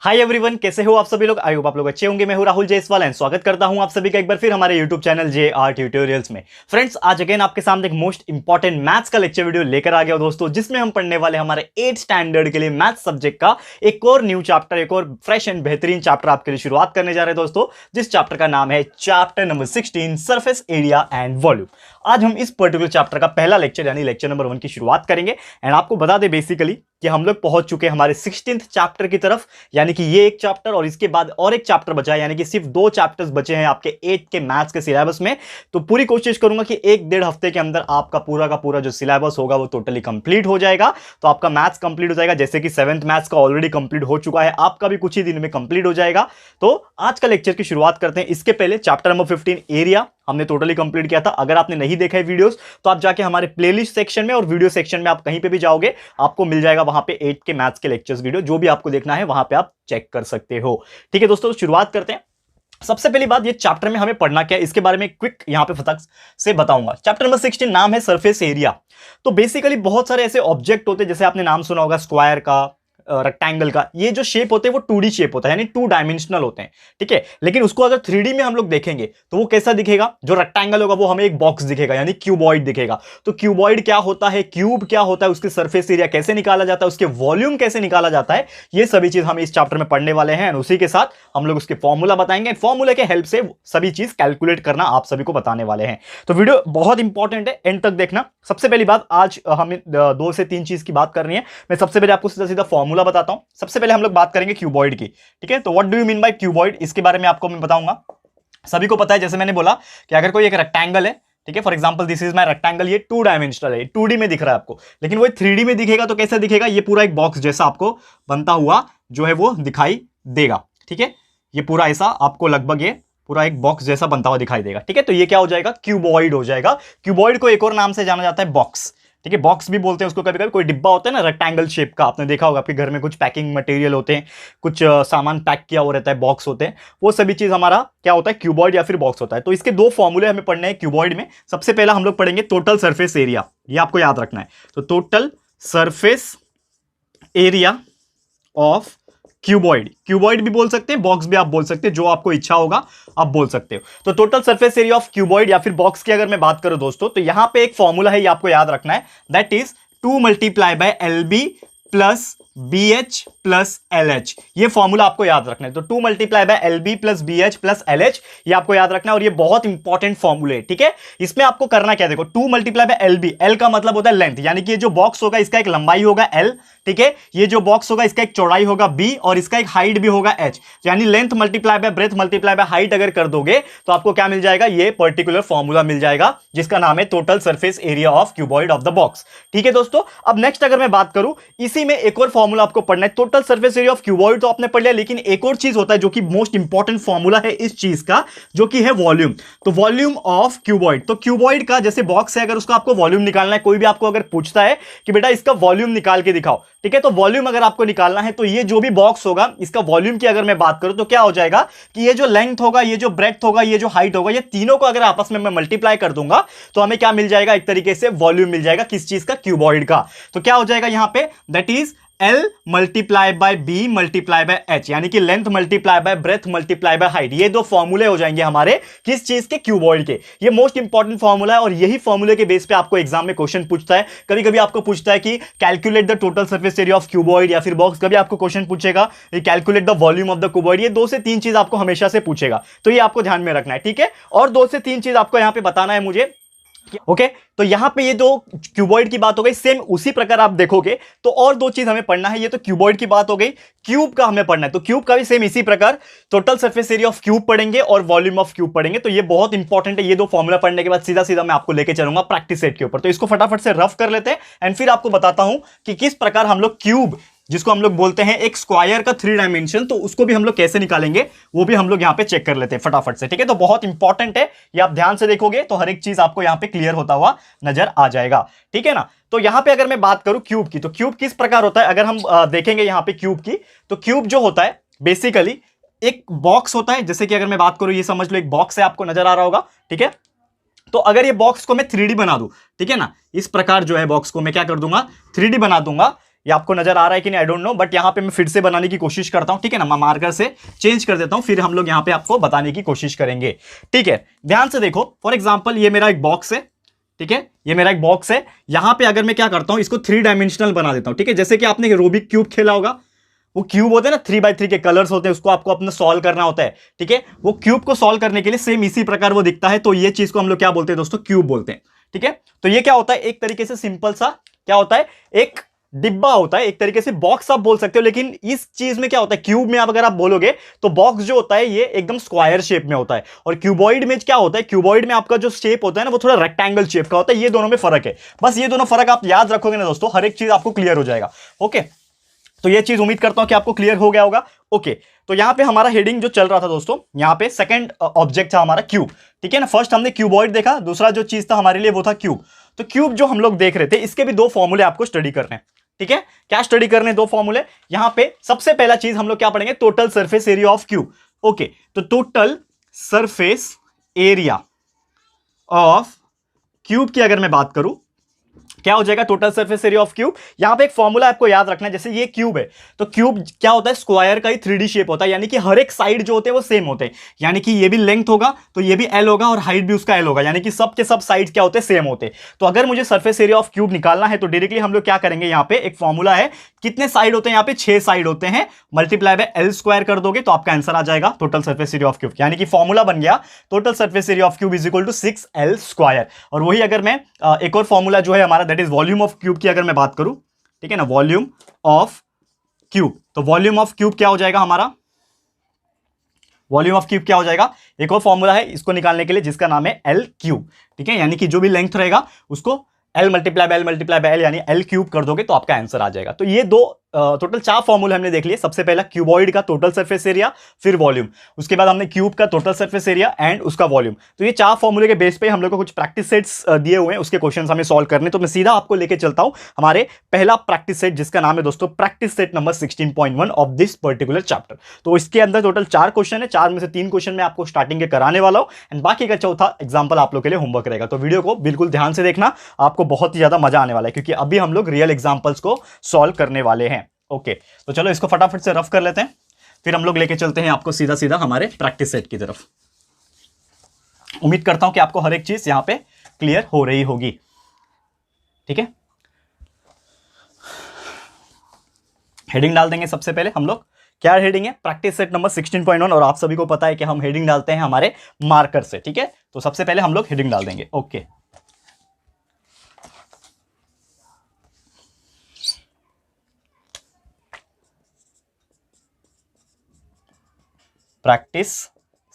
Hi everyone, कैसे हो आप सभी लोग। आई होप आप लोग अच्छे होंगे। मैं हूं राहुल जयसवाल एंड स्वागत करता हूं आप सभी का एक बार फिर हमारे यूट्यूब चैनल JR ट्यूटोरियल्स में। फ्रेंड्स, आज अगेन आपके सामने एक मोस्ट इंपॉर्टेंट मैथ्स का लेक्चर वीडियो लेकर आ गया दोस्तों, जिसमें हम पढ़ने वाले हमारे 8th स्टैंडर्ड के लिए मैथ्स सब्जेक्ट का एक और न्यू चैप्टर, एक और फ्रेश एंड बेहतरीन चैप्टर आपके लिए शुरुआत करने जा रहे हैं दोस्तों, जिस चैप्टर का नाम है chapter number 16 surface area and volume. आज हम इस पर्टिकुलर चैप्टर का पहला लेक्चर यानी लेक्चर नंबर 1 की शुरुआत करेंगे। एंड आपको बता दें बेसिकली कि हम लोग पहुंच चुके हैं हमारे 16th चैप्टर की तरफ, यानी कि ये एक चैप्टर और इसके बाद और एक चैप्टर बचा है, यानी कि सिर्फ 2 चैप्टर्स बचे हैं आपके 8th के मैथ्स के सिलेबस में। तो पूरी कोशिश करूंगा कि 1-1.5 हफ्ते के अंदर आपका पूरा का पूरा जो सिलेबस होगा वो टोटली कंप्लीट हो जाएगा। तो आपका मैथ्स कंप्लीट हो जाएगा, जैसे कि 7th मैथ्स का ऑलरेडी कंप्लीट हो चुका है, आपका भी कुछ ही दिन में कंप्लीट हो जाएगा। तो आज का लेक्चर की शुरुआत करते हैं। इसके पहले चैप्टर नंबर 15 एरिया हमने टोटली कंप्लीट किया था। अगर आपने नहीं देखा है वीडियोस तो आप जाके हमारे प्लेलिस्ट सेक्शन में और वीडियो सेक्शन में आप कहीं पे भी जाओगे, आपको मिल जाएगा वहां पे 8 के मैथ्स के लेक्चर्स वीडियो, जो भी आपको देखना है वहां पे आप चेक कर सकते हो। ठीक है दोस्तों, शुरुआत करते हैं। सबसे पहली बात, ये चैप्टर में हमें पढ़ना क्या है इसके बारे में क्विक यहां पे फटाक से बताऊंगा। चैप्टर नंबर 16 नाम है सरफेस एरिया। तो बेसिकली बहुत सारे ऐसे ऑब्जेक्ट होते हैं, जैसे आपने नाम सुना होगा स्क्वायर का, रेक्टेंगल का। ये जो शेप होते हैं वो 2D शेप होता है, यानी 2 डायमेंशनल होते हैं। ठीक है, लेकिन उसको अगर 3D में हम लोग देखेंगे तो वो कैसा दिखेगा। जो रेक्टेंगल होगा वो हमें एक बॉक्स दिखेगा, यानी क्यूबॉइड दिखेगा। तो क्यूबॉइड क्या होता है, क्यूब क्या होता है, उसकी सरफेस एरिया कैसे निकाला जाता है, उसके वॉल्यूम कैसे निकाला जाता है, ये सभी चीज हम इस चैप्टर में पढ़ने वाले हैं। उसी के साथ हम लोग उसके फॉर्मूला बताएंगे, फॉर्मूला के हेल्प से सभी चीज कैलकुलेट करना आप सभी को बताने वाले हैं। तो वीडियो बहुत इंपॉर्टेंट है, एंड तक देखना। सबसे पहली बात, आज हमें 2 से 3 चीज की बात करनी है। मैं सबसे पहले आपको सीधा सीधा फॉर्मूला बताता हूं। सबसे पहले हम लोग बात करेंगे क्यूबॉइड की। ठीक है, तो what do you mean by cuboid, इसके बारे में आपको मैं बताऊंगा। सभी को पता है, जैसे मैंने बोला कि अगर कोई एक रेक्टेंगल है, ठीक है, for example this is my rectangle, ये 2 डायमेंशनल है, 2D में दिख रहा है आपको, लेकिन वो 3D में दिखेगा तो कैसा दिखेगा, ये पूरा एक बॉक्स जैसा आपको बनता हुआ जो है वो दिखाई देगा। ठीक है, ये पूरा ऐसा आपको लगभग ये पूरा एक बॉक्स जैसा बनता हुआ दिखाई देगा। ठीक है, तो ये क्या हो जाएगा, क्यूबॉइड हो जाएगा। क्यूबॉइड को एक और नाम से जाना जाता है बॉक्स। ठीक है, बॉक्स भी बोलते हैं उसको कभी कभी। कोई डिब्बा होता है ना रेक्टेंगल शेप का, आपने देखा होगा आपके घर में कुछ पैकिंग मटेरियल होते हैं, कुछ सामान पैक किया हुआ रहता है, बॉक्स होते हैं, वो सभी चीज हमारा क्या होता है, क्यूबॉइड या फिर बॉक्स होता है। तो इसके 2 फॉर्मूले हमें पढ़ने हैं क्यूबॉइड में। सबसे पहला हम लोग पढ़ेंगे टोटल सरफेस एरिया, ये आपको याद रखना है। तो total surface area of cuboid, cuboid भी बोल सकते हैं, बॉक्स भी आप बोल सकते हैं, जो आपको इच्छा होगा आप बोल सकते हो। तो total surface area of cuboid या फिर बॉक्स की अगर मैं बात करूं दोस्तों, तो यहां पे एक फॉर्मूला है, ये आपको याद रखना है, that is 2 × LB plus BH plus LH। ये फॉर्मूला आपको याद रखना है। तो 2 × LB plus BH plus LH, ये आपको याद रखना है, और ये बहुत इंपॉर्टेंट फॉर्मूले है। ठीक है, इसमें आपको करना क्या, देखो 2 × LB, L का मतलब होता है लेंथ, यानी कि ये जो बॉक्स होगा इसका एक लंबाई होगा L, ठीक है, ये जो बॉक्स होगा इसका एक चौड़ाई होगा B, और इसका एक हाइट भी होगा H, यानी length multiply by breath multiply by height अगर कर दोगे तो आपको क्या मिल जाएगा, ये पर्टिकुलर फॉर्मूला मिल जाएगा, जिसका नाम है total surface area of cuboid of the box. ठीक है दोस्तों, अब नेक्स्ट अगर मैं बात करूं, इसी में एक और फॉर्मूला आपको पढ़ना है। Total surface area of cuboid तो आपने पढ़ लिया, लेकिन एक और चीज होता है जो कि मोस्ट इंपॉर्टेंट फॉर्मूला है इस चीज का, जो कि है वॉल्यूम। तो वॉल्यूम ऑफ क्यूबॉइड, तो क्यूबॉइड का जैसे बॉक्स है, अगर उसका आपको वॉल्यूम निकालना है, कोई भी आपको अगर पूछता है कि बेटा इसका वॉल्यूम निकाल के दिखाओ, ठीक है, तो वॉल्यूम अगर आपको निकालना है तो ये जो भी बॉक्स होगा इसका वॉल्यूम की अगर मैं बात करूं तो क्या हो जाएगा कि ये जो लेंथ होगा, ये जो ब्रेड्थ होगा, ये जो हाइट होगा, ये तीनों को अगर आपस में मैं मल्टीप्लाई कर दूंगा तो हमें क्या मिल जाएगा, एक तरीके से वॉल्यूम मिल जाएगा, किस चीज का, क्यूबॉइड का। तो क्या हो जाएगा यहां पे, that is L multiply by B multiply by H, यानी कि length multiply by breath multiply by height. ये 2 फॉर्मूले हो जाएंगे हमारे किस चीज के, क्यूबॉइड के। ये मोस्ट इंपॉर्टेंट फॉर्मूला है, और यही फॉर्मूले के बेस पे आपको एग्जाम में क्वेश्चन पूछता है। कभी कभी आपको पूछता है कि calculate the total surface area of cuboid या फिर बॉक्स, कभी आपको क्वेश्चन पूछेगा calculate the volume of the cuboid. ये 2 से 3 चीज आपको हमेशा से पूछेगा, तो ये आपको ध्यान में रखना है। ठीक है, और 2 से 3 चीज आपको यहां पे बताना है मुझे। ओके, तो यहां पे ये 2 क्यूबॉइड की बात हो गई। सेम उसी प्रकार आप देखोगे तो और 2 चीज हमें पढ़ना है। ये तो क्यूबॉइड की बात हो गई, क्यूब का हमें पढ़ना है, तो क्यूब का भी सेम इसी प्रकार total surface area of cube पढ़ेंगे और वॉल्यूम ऑफ क्यूब पढ़ेंगे। तो ये बहुत इंपॉर्टेंट है। ये 2 फॉर्मूला पढ़ने के बाद सीधा सीधा मैं आपको लेके चलूंगा प्रैक्टिस सेट के ऊपर। तो इसको फटाफट से रफ कर लेते हैं, एंड फिर आपको बताता हूं कि किस प्रकार हम लोग क्यूब, जिसको हम लोग बोलते हैं एक स्क्वायर का 3 डायमेंशन, तो उसको भी हम लोग कैसे निकालेंगे वो भी हम लोग यहां पे चेक कर लेते हैं फटाफट से। ठीक है, तो बहुत इंपॉर्टेंट है, ये आप ध्यान से देखोगे तो हर एक चीज आपको यहां पे क्लियर होता हुआ नजर आ जाएगा। ठीक है ना, तो यहां पे अगर मैं बात करूं क्यूब की, तो क्यूब किस प्रकार होता है अगर हम देखेंगे यहां पे क्यूब की, तो क्यूब जो होता है बेसिकली एक बॉक्स होता है। जैसे कि अगर मैं बात करूं, ये समझ लो एक बॉक्स है, आपको नजर आ रहा होगा। ठीक है, तो अगर ये बॉक्स को मैं 3D बना दूं, ठीक है ना, इस प्रकार जो है बॉक्स को मैं क्या कर दूंगा, 3D बना दूंगा। ये आपको नजर आ रहा है कि नहीं आई डोंट नो, बट यहां पे मैं फिर से बनाने की कोशिश करता हूं, ठीक है ना। मैं मार्कर से चेंज कर देता हूं, फिर हम लोग यहां पे आपको बताने की कोशिश करेंगे, ठीक है। ध्यान से देखो, फॉर एग्जाम्पल ये मेरा एक बॉक्स है, ठीक है, ये मेरा एक बॉक्स है। यहां पे अगर मैं क्या करता हूं, इसको 3 डायमेंशनल बना देता हूं, ठीक है। जैसे कि आपने रूबिक क्यूब खेला होगा, वो क्यूब होते हैं ना 3x3 के कलर्स होते हैं, उसको आपको अपना सॉल्व करना होता है, ठीक है। वो क्यूब को सॉल्व करने के लिए सेम इसी प्रकार वो दिखता है, तो ये चीज को हम लोग क्या बोलते हैं दोस्तों, क्यूब बोलते हैं, ठीक है। तो ये क्या होता है, एक तरीके से सिंपल सा क्या होता है, एक डिब्बा होता है, एक तरीके से बॉक्स आप बोल सकते हो। लेकिन इस चीज में क्या होता है, क्यूब में आप अगर आप बोलोगे तो बॉक्स जो होता है ये एकदम स्क्वायर शेप में होता है, और क्यूबॉइड में क्या होता है, क्यूबॉइड में आपका जो शेप होता है ना वो थोड़ा रेक्टेंगल शेप का होता है। ये दोनों में फर्क है, बस ये दोनों फर्क आप याद रखोगे ना दोस्तों, हर एक चीज आपको क्लियर हो जाएगा। ओके, तो ये चीज उम्मीद करता हूं कि आपको क्लियर हो गया होगा। ओके, तो यहां पे हमारा हेडिंग जो चल रहा था दोस्तों, यहां पे सेकंड ऑब्जेक्ट था हमारा क्यूब, ठीक है ना। फर्स्ट हमने क्यूबॉइड देखा, दूसरा जो चीज था हमारे लिए वो था क्यूब। तो क्यूब जो हम लोग देख रहे थे, इसके भी 2 फॉर्मूले आपको स्टडी करने हैं, ठीक है। क्या स्टडी करने, 2 फॉर्मूले। यहां पे सबसे पहला चीज हम लोग क्या पढ़ेंगे, total surface area of cube. Okay, तो total surface area of cube की अगर मैं बात करूं, क्या हो जाएगा, total surface area of cube. यहां पे एक फॉर्मूला आपको याद रखना है, जैसे ये क्यूब है, तो क्यूब क्या होता है, स्क्वायर का ही 3D शेप होता है, यानी कि हर एक साइड जो होते हैं वो सेम होते हैं, यानी कि ये भी लेंथ होगा तो ये भी एल होगा और हाइट भी उसका एल होगा, यानी कि सब के सब साइड क्या होते हैं, सेम होते हैं। तो अगर मुझे सरफेस एरिया ऑफ क्यूब निकालना है तो डायरेक्टली हम लोग क्या करेंगे, यहां पे एक फॉर्मूला है, कितने साइड होते हैं, यहां पे 6 साइड होते हैं, मल्टीप्लाई बाय एल स्क्वायर कर दोगे तो आपका आंसर आ जाएगा total surface area of cube, यानी कि फॉर्मूला बन गया total surface area of cube is equal to 6L square. और वही अगर मैं एक और फॉर्मूला जो है हमारा, that is volume of cube की अगर मैं बात करूं, ठीक है ना, वॉल्यूम ऑफ क्यूब, तो वॉल्यूम ऑफ क्यूब क्या हो जाएगा हमारा, वॉल्यूम ऑफ क्यूब क्या हो जाएगा, एक और फॉर्मूला है इसको निकालने के लिए जिसका नाम है एल क्यूब, ठीक है। यानी कि जो भी लेंथ रहेगा उसको एल मल्टीप्लाई बाय एल यानी एल क्यूब कर दोगे तो आपका आंसर आ जाएगा। तो ये टोटल 4 फॉर्मूले हमने देख लिए। सबसे पहला क्यूबॉइड का टोटल सरफेस एरिया, फिर वॉल्यूम, उसके बाद हमने क्यूब का टोटल सरफेस एरिया एंड उसका वॉल्यूम। तो ये 4 फॉर्मूले के बेस पे हम लोग को कुछ प्रैक्टिस सेट्स दिए हुए हैं, उसके क्वेश्चंस हमें सॉल्व करने। तो मैं सीधा आपको लेके चलता हूं हमारे पहला प्रैक्टिस सेट, जिसका नाम है दोस्तों practice set number 16.1 of this particular chapter. तो इसके अंदर टोटल 4 क्वेश्चन है, 4 में से 3 क्वेश्चन मैं आपको स्टार्टिंग के कराने वाला हूं, एंड बाकी का चौथा एग्जाम्पल आप लोग के लिए होमवर्क रहेगा। तो वीडियो को बिल्कुल ध्यान से देखना, आपको बहुत ही ज्यादा मजा आने वाला है, क्योंकि अभी हम लोग रियल एग्जाम्पल्स को सॉल्व करने वाले हैं। ओके, तो चलो इसको फटाफट से रफ कर लेते हैं, फिर हम लोग लेके चलते हैं आपको सीधा सीधा हमारे प्रैक्टिस सेट की तरफ। उम्मीद करता हूं कि आपको हर एक चीज यहां पे क्लियर हो रही होगी, ठीक है। हेडिंग डाल देंगे सबसे पहले हम लोग, क्या हेडिंग है, प्रैक्टिस सेट नंबर 16.1, और आप सभी को पता है कि हम हेडिंग डालते हैं हमारे मार्कर से, ठीक है। तो सबसे पहले हम लोग हेडिंग डाल देंगे। ओके, प्रैक्टिस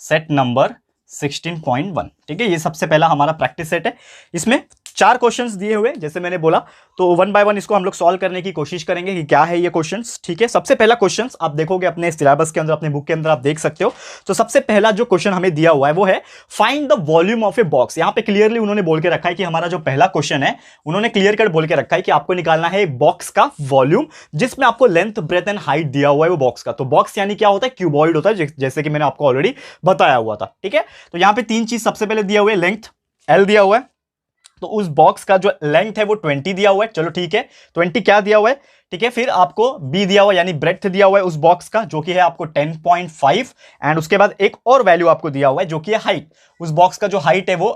सेट नंबर 16.1, ठीक है। ये सबसे पहला हमारा प्रैक्टिस सेट है, इसमें 4 क्वेश्चंस दिए हुए, जैसे मैंने बोला, तो 1 बाय 1 इसको हम लोग सॉल्व करने की कोशिश करेंगे कि क्या है ये क्वेश्चंस, ठीक है। सबसे पहला क्वेश्चंस आप देखोगे अपने सिलेबस के अंदर, अपने बुक के अंदर आप देख सकते हो। तो सबसे पहला जो क्वेश्चन हमें दिया हुआ है वो है find the volume of a box. यहां पे क्लियरली उन्होंने बोल के रखा है कि हमारा जो पहला क्वेश्चन है, उन्होंने क्लियर कट बोल के रखा है कि आपको निकालना है एक बॉक्स का वॉल्यूम, जिसमें आपको लेंथ, ब्रेथ एंड हाइट दिया हुआ है वो बॉक्स का। तो बॉक्स यानी क्या होता है, क्यूबॉइड होता है, जैसे कि मैंने आपको ऑलरेडी बताया हुआ था, ठीक है। तो यहां पे 3 चीज सबसे पहले दिया हुआ है, लेंथ एल दिया हुआ है, तो उस बॉक्स का जो लेंथ है वो 20 दिया हुआ है, चलो ठीक है, 20 क्या दिया हुआ है, ठीक है। फिर आपको बी दिया हुआ है, यानी ब्रेथ दिया हुआ है उस बॉक्स का, जो कि है आपको 10.5, एंड उसके बाद एक और वैल्यू आपको दिया हुआ है जो कि है हाइट, उस बॉक्स का जो हाइट है वो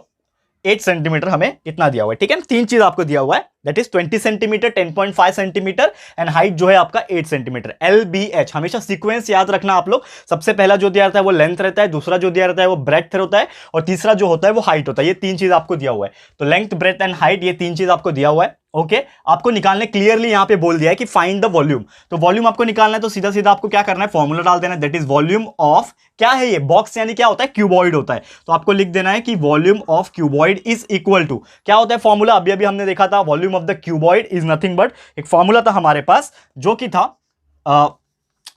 8 सेंटीमीटर हमें इतना दिया हुआ है, ठीक है ना। 3 चीज आपको दिया हुआ है, that is 20 centimetre, 10.5 centimetre and height जो है आपका 8 सेंटीमीटर। LBH हमेशा सीक्वेंस याद रखना आप लोग, सबसे पहला जो दिया रहता है वो लेंथ रहता है, दूसरा जो दिया रहता है वो ब्रेथ होता है, और तीसरा जो होता है वो हाइट होता है। ये 3 चीज आपको दिया हुआ है, तो लेंथ, ब्रेथ एंड हाइट, ये 3 चीज आपको दिया हुआ है। ओके, आपको निकालने क्लियरली यहां पे बोल दिया है कि फाइंड द वॉल्यूम। तो वॉल्यूम आपको निकालना है, तो सीधा सीधा आपको क्या करना है, फॉर्मूला डाल देना है, दैट इज वॉल्यूम ऑफ, क्या है ये बॉक्स, यानी क्या होता है, क्यूबॉइड होता है। तो आपको लिख देना है कि volume of cuboid is equal to, क्या होता है फॉर्मूला, अभी अभी हमने देखा था, volume of the cuboid is nothing but, एक फॉर्मूला था हमारे पास जो कि था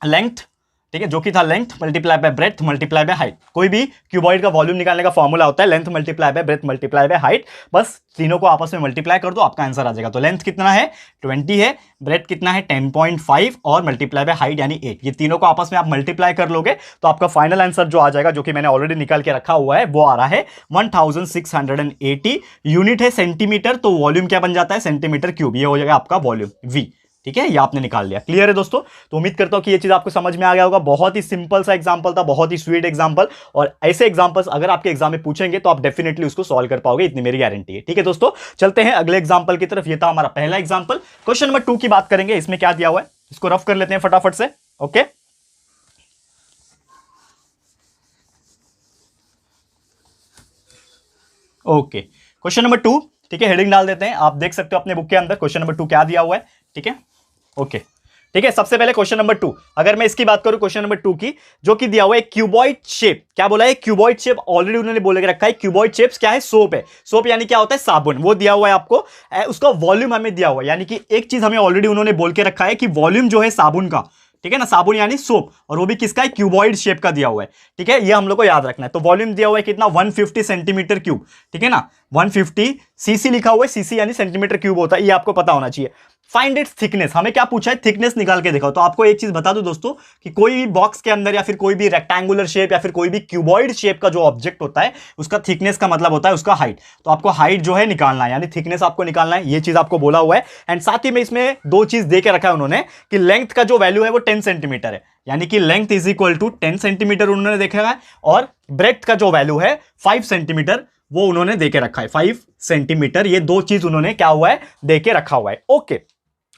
लेंथ, ठीक है, जो कि था length multiply by breath multiply by height. कोई भी क्यूबॉइड का वॉल्यूम निकालने का फॉर्मूला होता है length multiply by breath multiply by height, बस तीनों को आपस में मल्टीप्लाई कर दो, आपका आंसर आ जाएगा। तो लेंथ कितना है 20 है, ब्रेथ कितना है 10.5, और मल्टीप्लाई बाय हाइट यानी 8, ये तीनों को आपस में आप मल्टीप्लाई कर लोगे तो आपका फाइनल आंसर जो आ जाएगा, जो कि मैंने ऑलरेडी निकाल के रखा हुआ है, वो आ रहा है 1680 यूनिट है सेंटीमीटर, तो वॉल्यूम क्या बन जाता है, सेंटीमीटर क्यूब, ये हो जाएगा आपका वॉल्यूम V, ठीक है, ये आपने निकाल लिया। क्लियर है दोस्तों? तो उम्मीद करता हूं कि ये चीज आपको समझ में आ गया होगा। बहुत ही सिंपल सा एग्जांपल था, बहुत ही स्वीट एग्जांपल, और ऐसे एग्जांपल्स अगर आपके एग्जाम में पूछेंगे तो आप डेफिनेटली उसको सॉल्व कर पाओगे, इतनी मेरी गारंटी है। ठीक है दोस्तों, चलते हैं अगले एग्जांपल की तरफ। ये था हमारा पहला एग्जांपल। क्वेश्चन नंबर 2 की बात करेंगे। इसमें क्या दिया हुआ है, इसको रफ कर लेते हैं फटाफट से। ओके, ओके, क्वेश्चन नंबर 2, ठीक है, हेडिंग डाल देते हैं। आप देख सकते हो अपने बुक के अंदर क्वेश्चन नंबर 2 क्या दिया हुआ है। ठीक है, ओके, ठीक है। सबसे पहले क्वेश्चन नंबर 2, अगर मैं इसकी बात करूं क्वेश्चन नंबर 2 की, जो कि दिया हुआ है क्यूबॉइड शेप। क्या बोला है? Cuboid shape. ऑलरेडी उन्होंने बोल के रखा है क्यूबॉइड शेप्स क्या है? सोप है। सोप यानी क्या होता है? साबुन। वो दिया हुआ है आपको, उसका वॉल्यूम हमें दिया हुआ है, यानी कि एक चीज हमें ऑलरेडी उन्होंने बोल के रखा है कि वॉल्यूम जो है साबुन का, ठीक है ना, साबुन यानी सोप, और वो भी किसका है? क्यूबॉइड शेप का दिया हुआ है। ठीक है, ये हम लोग को याद रखना है। तो वॉल्यूम दिया हुआ है कितना? 150 सेंटीमीटर क्यूब। ठीक है ना, 150 सीसी लिखा हुआ है, सीसी यानी सेंटीमीटर क्यूब होता है, ये आपको पता होना चाहिए। फाइंड इट्स थिकनेस, हमें क्या पूछा है? थिकनेस निकाल के दिखाओ। तो आपको एक चीज बता दूं दोस्तों कि कोई भी बॉक्स के अंदर या फिर कोई भी रेक्टेंगुलर शेप या फिर कोई भी क्यूबॉइड शेप का जो ऑब्जेक्ट होता है, उसका थिकनेस का मतलब होता है उसका हाइट। तो आपको हाइट जो है निकालना है, यानी थिकनेस आपको निकालना है, ये चीज आपको बोला हुआ है। एंड साथ ही में इसमें दो चीज दे के रखा है उन्होंने कि लेंथ का जो वैल्यू है वो 10 सेंटीमीटर है, यानी कि length is equal to 10 centimetre उन्होंने देखा है, और ब्रेथ का जो वैल्यू है 5 सेंटीमीटर वो उन्होंने देके रखा है, 5 सेंटीमीटर। ये दो चीज उन्होंने क्या हुआ है? देके रखा हुआ है। ओके,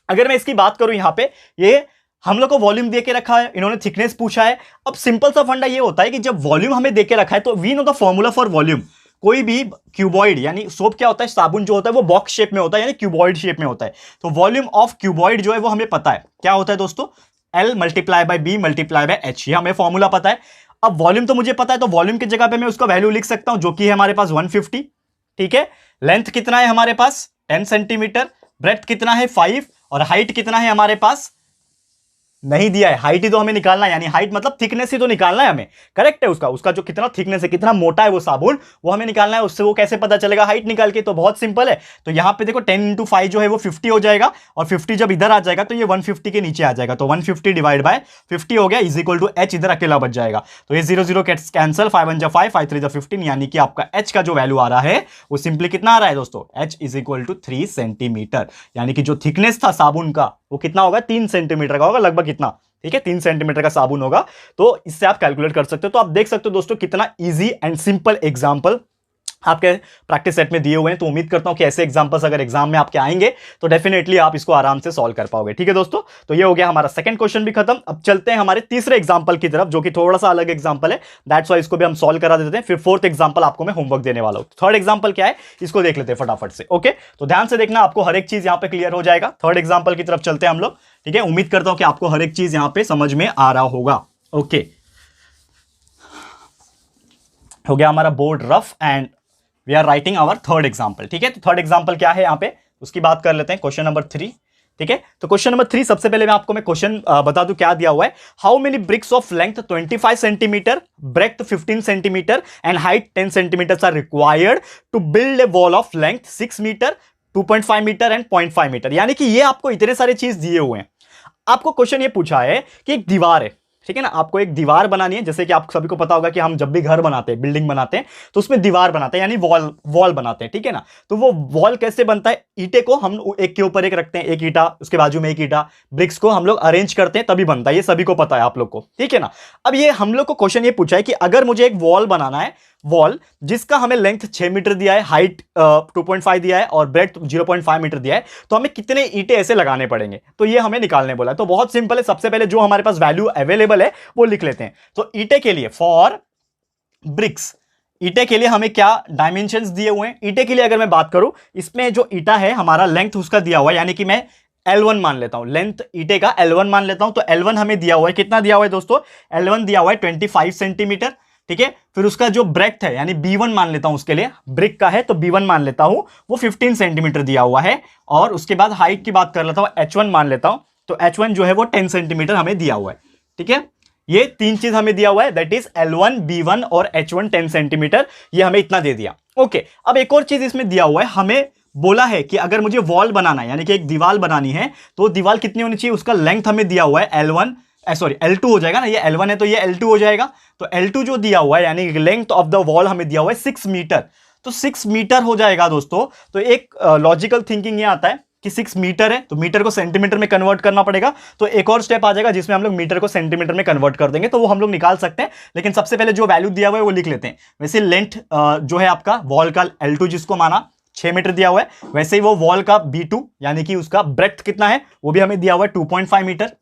अगर मैं इसकी बात करूं यहां पे, ये हम लोग को वॉल्यूम देके रखा है, इन्होंने थिकनेस पूछा है। अब सिंपल सा फंडा ये होता है कि जब वॉल्यूम हमें देके रखा है तो we know the formula for volume. कोई भी क्यूबॉइड यानी सोप क्या होता है? साबुन जो होता है वो बॉक्स शेप में होता है, यानी क्यूबॉइड शेप में होता है। तो वॉल्यूम ऑफ क्यूबॉइड जो है वो हमें पता है क्या होता है दोस्तों? L multiply by B multiply by H, ये हमें फॉर्मूला पता है। अब वॉल्यूम तो मुझे पता है, तो वॉल्यूम की जगह पे मैं उसका वैल्यू लिख सकता हूं, जो कि है हमारे पास 150। ठीक है, लेंथ कितना है हमारे पास? 10 सेंटीमीटर, ब्रेथ कितना है? 5, और हाइट कितना है हमारे पास? नहीं दिया है। हाइट ही तो हमें निकालना है, यानी हाइट मतलब थिकनेस ही तो निकालना है हमें। करेक्ट है, उसका जो कितना थिकनेस है, कितना मोटा है वो साबुन, वो हमें निकालना है। उससे वो कैसे पता चलेगा हाइट निकाल के? तो बहुत सिंपल है। तो यहां पे देखो 10 × 5 जो है वो 50 हो जाएगा, और 50 जब इधर आ जाएगा तो ये 150 के नीचे आ जाएगा। तो 150 डिवाइड बाय 50 हो गया, इज इक्वल टू H, इधर अकेला बच जाएगा। तो ये 0 0 कैंसिल, 5 1 5, 5 3 15, यानी कि आपका H का जो वैल्यू आ रहा है वो सिंपली कितना आ रहा है दोस्तों? H is equal to 3 centimetre, यानी कि जो थिकनेस था साबुन का वो कितना होगा? 3 सेंटीमीटर का होगा लगभग, कितना? ठीक है, 3 सेंटीमीटर का साबुन होगा। तो इससे आप कैलकुलेट कर सकते हो। तो आप देख सकते हो दोस्तों कितना इजी एंड सिंपल एग्जांपल आपके प्रैक्टिस सेट में दिए हुए हैं। तो उम्मीद करता हूं कि ऐसे एग्जांपल्स अगर एग्जाम में आपके आएंगे तो डेफिनेटली आप इसको आराम से सॉल्व कर पाओगे। ठीक है दोस्तों, तो ये हो गया हमारा सेकंड क्वेश्चन भी खत्म। अब चलते हैं हमारे तीसरे एग्जांपल की तरफ, जो कि थोड़ा सा अलग एग्जांपल है, दैट्स व्हाई इसको भी हम सॉल्व करा देते हैं। फिर फोर्थ एग्जांपल आपको मैं होमवर्क देने वाला हूं। थर्ड एग्जांपल क्या है इसको देख लेते हैं फटाफट से। ओके, तो ध्यान से देखना, आपको हर एक चीज यहां पे क्लियर हो जाएगा। थर्ड एग्जांपल की तरफ चलते हैं हम लोग। ठीक है, उम्मीद करता हूं कि आपको हर एक चीज यहां पे समझ में आ रहा होगा। ओके, हो गया हमारा board rough and we are writing our third example. ठीक है, तो थर्ड एग्जाम्पल क्या है यहाँ पे उसकी बात कर लेते हैं। Question number 3। ठीक है, तो क्वेश्चन नंबर 3, सबसे पहले मैं आपको क्वेश्चन बता दूं क्या दिया हुआ है। How many bricks of length 25 centimetre, breadth 15 centimetre and height 10 centimetre are required to build a wall of length 6 metre, 2.5 metre and 0.5 metre. यानी कि ये आपको इतने सारे चीज दिए हुए हैं। आपको क्वेश्चन ये पूछा है कि एक दीवार है, ठीक है ना, आपको एक दीवार बनानी है। जैसे कि आप सभी को पता होगा कि हम जब भी घर बनाते हैं, बिल्डिंग बनाते हैं, तो उसमें दीवार बनाते हैं, यानी वॉल बनाते हैं। ठीक है ना, तो वो वॉल कैसे बनता है? ईंटे को हम एक के ऊपर एक रखते हैं, एक ईंटा उसके बाजू में एक ईंटा, ब्रिक्स को हम लोग अरेंज करते हैं तभी बनता है। ये सभी को पता है आप लोग को, ठीक है ना। अब ये हम लोग को क्वेश्चन ये पूछा है कि अगर मुझे एक वॉल बनाना है, वॉल जिसका हमें लेंथ 6 मीटर दिया है, हाइट 2.5 दिया है और ब्रेथ 0.5 मीटर दिया है, तो हमें कितने ईंटे ऐसे लगाने पड़ेंगे? तो ये हमें निकालने बोला है। तो बहुत सिंपल है, सबसे पहले जो हमारे पास वैल्यू अवेलेबल है वो लिख लेते हैं। तो ईंटे के लिए, फॉर ब्रिक्स, ईंटे के लिए हमें क्या डायमेंशंस दिए हुए हैं? ईंटे के लिए अगर मैं बात करूं, इसमें जो ईंटा है हमारा लेंथ उसका दिया हुआ है, यानी कि मैं L1 मान लेता हूं, लेंथ ईंटे का L1 मान लेता हूं। तो L1 हमें दिया हुआ है, कितना दिया हुआ है दोस्तों? L1 दिया हुआ है 25 सेंटीमीटर। ठीक है, फिर उसका जो ब्रेथ है यानी B1 मान लेता हूं, उसके लिए ब्रिक का है तो B1 मान लेता हूं, वो 15 सेंटीमीटर दिया हुआ है। और उसके बाद हाइट की बात कर लेता हूं, H1 मान लेता हूं, तो H1 जो है वो 10 सेंटीमीटर हमें दिया हुआ है। ठीक है, ये तीन चीज हमें दिया हुआ है, दैट इज L1, B1 और H1 10 सेंटीमीटर, ये हमें इतना दे दिया। ओके, अब एक और चीज इसमें दिया हुआ है, हमें बोला है कि अगर मुझे वॉल बनाना है, यानी कि एक दीवार बनानी है, तो दीवार कितनी होनी चाहिए? उसका लेंथ हमें दिया हुआ है L2 हो जाएगा ना, ये L1 है तो ये L2 हो जाएगा। तो L2 जो दिया हुआ है यानी लेंथ ऑफ द वॉल हमें दिया हुआ है 6 मीटर, तो 6 मीटर हो जाएगा दोस्तों। तो एक लॉजिकल थिंकिंग ये आता है कि 6 मीटर है तो मीटर को सेंटीमीटर में कन्वर्ट करना पड़ेगा, तो एक और स्टेप आ जाएगा जिसमें हम लोग मीटर को सेंटीमीटर में कन्वर्ट कर देंगे, तो वो हम लोग निकाल सकते हैं। लेकिन सबसे पहले जो वैल्यू दिया हुआ है वो लिख लेते हैं। वैसे लेंथ जो है आपका वॉल का L2 जिसको माना 6 मीटर दिया हुआ है, वैसे ही वो वॉल का B2 यानी कि उसका ब्रेथ कितना है वो भी हमें दिया हुआ है 2.5 मीटर,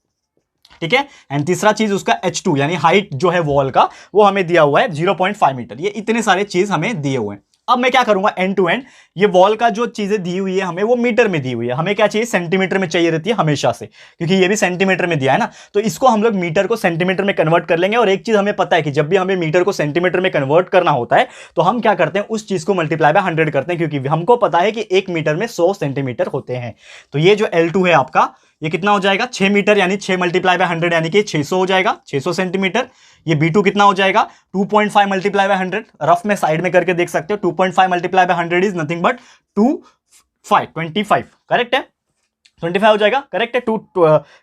ठीक है। एंड तीसरा चीज उसका H2 यानी हाइट जो है वॉल का वो हमें दिया हुआ है 0.5 मीटर। ये इतने सारे चीज हमें दिए हुए हैं। अब मैं क्या करूंगा, एंड टू एंड ये वॉल का जो चीजें दी हुई है हमें वो मीटर में दी हुई है, हमें क्या चाहिए सेंटीमीटर में चाहिए रहती है हमेशा से, क्योंकि ये भी सेंटीमीटर में दिया है ना, तो इसको हम लोग मीटर को सेंटीमीटर में कन्वर्ट कर लेंगे। और एक चीज हमें पता है कि जब भी हमें मीटर को सेंटीमीटर में कन्वर्ट करना होता है तो हम क्या करते हैं, उस चीज को मल्टीप्लाई बाय 100 करते हैं, क्योंकि हमको पता है कि 1 मीटर में 100 सेंटीमीटर होते हैं। तो ये जो L2 है आपका ये कितना हो जाएगा 6 मीटर यानी 6 मल्टीप्लाई बाय 100 यानी कि 600 हो जाएगा, 600 सेंटीमीटर। ये B2 कितना हो जाएगा 2.5 मल्टीप्लाई बाय 100, रफ में साइड में करके देख सकते हो 2.5 multiply by 100 is nothing but 25, correct है, 25 हो जाएगा, करेक्ट है। 2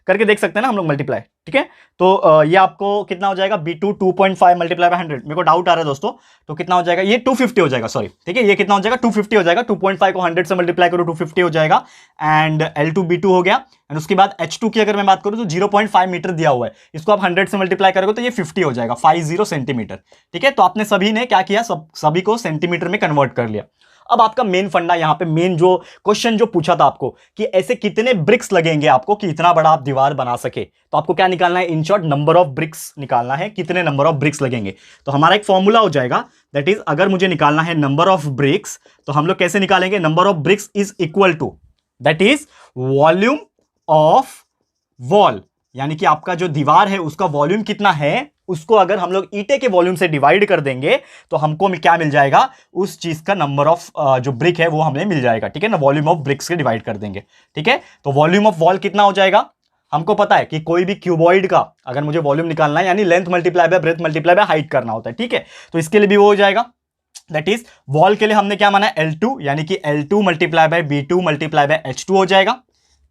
करके देख सकते हैं ना हम लोग मल्टीप्लाई, ठीक है। तो ये आपको कितना हो जाएगा B2 2.5 मल्टीप्लाई बाय 100, मेरे को डाउट आ रहा है दोस्तों, तो कितना हो जाएगा ये 250 हो जाएगा, सॉरी, ठीक है। ये कितना हो जाएगा 250 हो जाएगा, 2.5 को 100 से मल्टीप्लाई करो 250 हो जाएगा। एंड L2 B2 हो गया। एंड उसके बाद H2 की अगर मैं बात करूं तो 0.5 मीटर दिया हुआ है, इसको आप 100 से मल्टीप्लाई करोगे तो ये 50 हो जाएगा, 50 सेंटीमीटर, ठीक है। तो आपने सभी ने क्या किया, सभी को सेंटीमीटर में कन्वर्ट कर लिया। अब आपका मेन फंडा यहां पे, मेन जो क्वेश्चन जो पूछा था आपको कि ऐसे कितने ब्रिक्स लगेंगे आपको कि इतना बड़ा आप दीवार बना सके, तो आपको क्या निकालना है, in short number of BRICS निकालना है, कितने नंबर ऑफ ब्रिक्स लगेंगे। तो हमारा एक फॉर्मूला हो जाएगा, दैट इज अगर मुझे निकालना है नंबर ऑफ ब्रिक्स तो हम लोग कैसे निकालेंगे, number of bricks is equal to that is volume of wall, यानी कि आपका जो दीवार है उसका वॉल्यूम कितना है उसको अगर हम लोग ईंटे के वॉल्यूम से डिवाइड कर देंगे तो हमको क्या मिल जाएगा, उस चीज का नंबर ऑफ जो ब्रिक है वो हमें मिल जाएगा, ठीक है ना। वॉल्यूम ऑफ ब्रिक्स के डिवाइड कर देंगे, ठीक है। तो वॉल्यूम ऑफ वॉल कितना हो जाएगा, हमको पता है कि कोई भी क्यूबॉइड का अगर मुझे वॉल्यूम निकालना है यानी length multiply by breath multiply by height करना होता है, ठीक है। तो इसके लिए भी वो हो जाएगा, दैट इज वॉल के लिए हमने क्या माना है L2 यानी कि L2 multiply by B2 multiply by H2 हो जाएगा,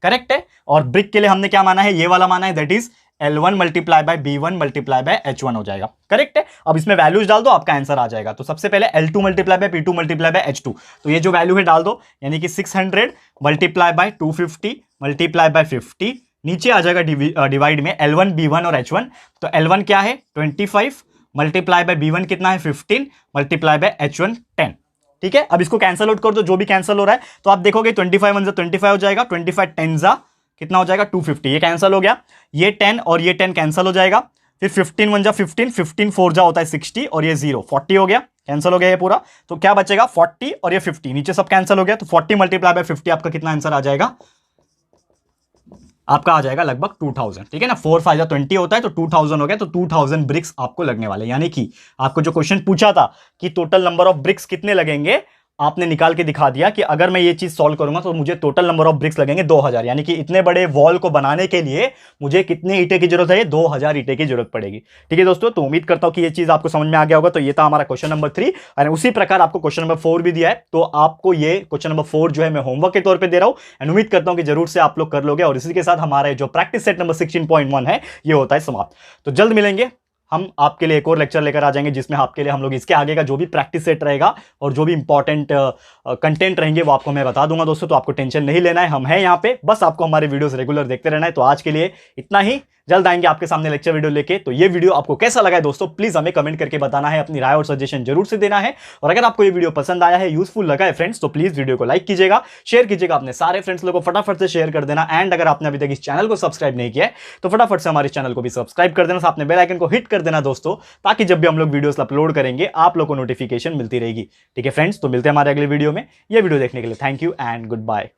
करेक्ट है। और ब्रिक के लिए हमने क्या माना है, ये वाला माना है, that is L1 multiply by B1 multiply by H1 हो जाएगा, करेक्ट है। अब इसमें वैल्यूज डाल दो, आपका आंसर आ जाएगा। तो सबसे पहले L2 multiply by P2 multiply by H2, तो ये जो वैल्यू है डाल दो, यानी कि 600 मल्टीप्लाई बाय 250 मल्टीप्लाई बाय 50, नीचे आ जाएगा डिवाइड में L1 B1 और H1। तो L1 क्या है 25 मल्टीप्लाई बाय B1 कितना है 15 मल्टीप्लाई बाय H1 10, ठीक है। अब इसको कैंसिल आउट कर दो, जो भी कैंसिल हो रहा है, तो आप देखोगे 25 1 25 हो जाएगा, 25 10 जा कितना हो जाएगा 250, ये कैंसिल हो गया, ये 10 और ये 10 कैंसिल हो जाएगा, फिर 15 1 जा 15, 15 4 जा होता है 60 और ये 0 40 हो गया, कैंसिल हो गया ये पूरा। तो क्या बचेगा 40 और ये 50, नीचे सब कैंसिल हो गया, तो 40 मल्टीप्लाई बाय 50 आपका कितना आंसर आ जाएगा, आपका आ जाएगा लगभग 2000, ठीक है ना। 4 5 20 होता है तो 2000 हो गया, तो 2000 ब्रिक्स आपको लगने वाले, यानी कि आपको जो क्वेश्चन पूछा था कि टोटल नंबर ऑफ ब्रिक्स कितने लगेंगे, आपने निकाल के दिखा दिया कि अगर मैं ये चीज सॉल्व करूंगा तो मुझे टोटल नंबर ऑफ ब्रिक्स लगेंगे 2000, यानी कि इतने बड़े वॉल को बनाने के लिए मुझे कितने ईंटे की जरूरत है, 2000 ईंटे की जरूरत पड़ेगी, ठीक है दोस्तों। तो उम्मीद करता हूं कि ये चीज आपको समझ में आ गया होगा। तो ये था हमारा क्वेश्चन नंबर 3 और उसी प्रकार आपको क्वेश्चन नंबर 4 भी दिया है, तो आपको ये क्वेश्चन नंबर 4 जो है मैं होमवर्क के तौर पर दे रहा हूं एंड उम्मीद करता हूं कि जरूर से आप लोग कर लोगे। और इसी के साथ हमारा जो प्रैक्टिस सेट नंबर 16.1 है ये होता है समाप्त। तो जल्द मिलेंगे, हम आपके लिए एक और लेक्चर लेकर आ जाएंगे जिसमें आपके लिए हम लोग इसके आगे का जो भी प्रैक्टिस सेट रहेगा और जो भी इंपॉर्टेंट कंटेंट रहेंगे वो आपको मैं बता दूंगा दोस्तों। तो आपको टेंशन नहीं लेना है, हम हैं यहाँ पे, बस आपको हमारे वीडियोस रेगुलर देखते रहना है। तो आज के लिए इतना ही, जल्द आएंगे आपके सामने लेक्चर वीडियो लेके। तो ये वीडियो आपको कैसा लगा है दोस्तों, प्लीज हमें कमेंट करके बताना है, अपनी राय और सजेशन जरूर से देना है। और अगर आपको ये वीडियो पसंद आया है, यूजफुल लगा है फ्रेंड्स, तो प्लीज वीडियो को लाइक कीजिएगा, शेयर कीजिएगा अपने सारे फ्रेंड्स लोगों को, फटाफट से शेयर कर देना। एंड अगर आपने अभी तक इस चैनल को सब्सक्राइब नहीं किया है तो फटाफट से हमारे चैनल को भी सब्सक्राइब कर देना, साथ में बेल आइकन को हिट कर देना दोस्तों, ताकि जब भी हम लोग वीडियोस अपलोड करेंगे आप लोग को नोटिफिकेशन मिलती रहेगी, ठीक है फ्रेंड्स। तो मिलते हैं हमारे अगले वीडियो में। ये वीडियो देखने के लिए thank you and good bye.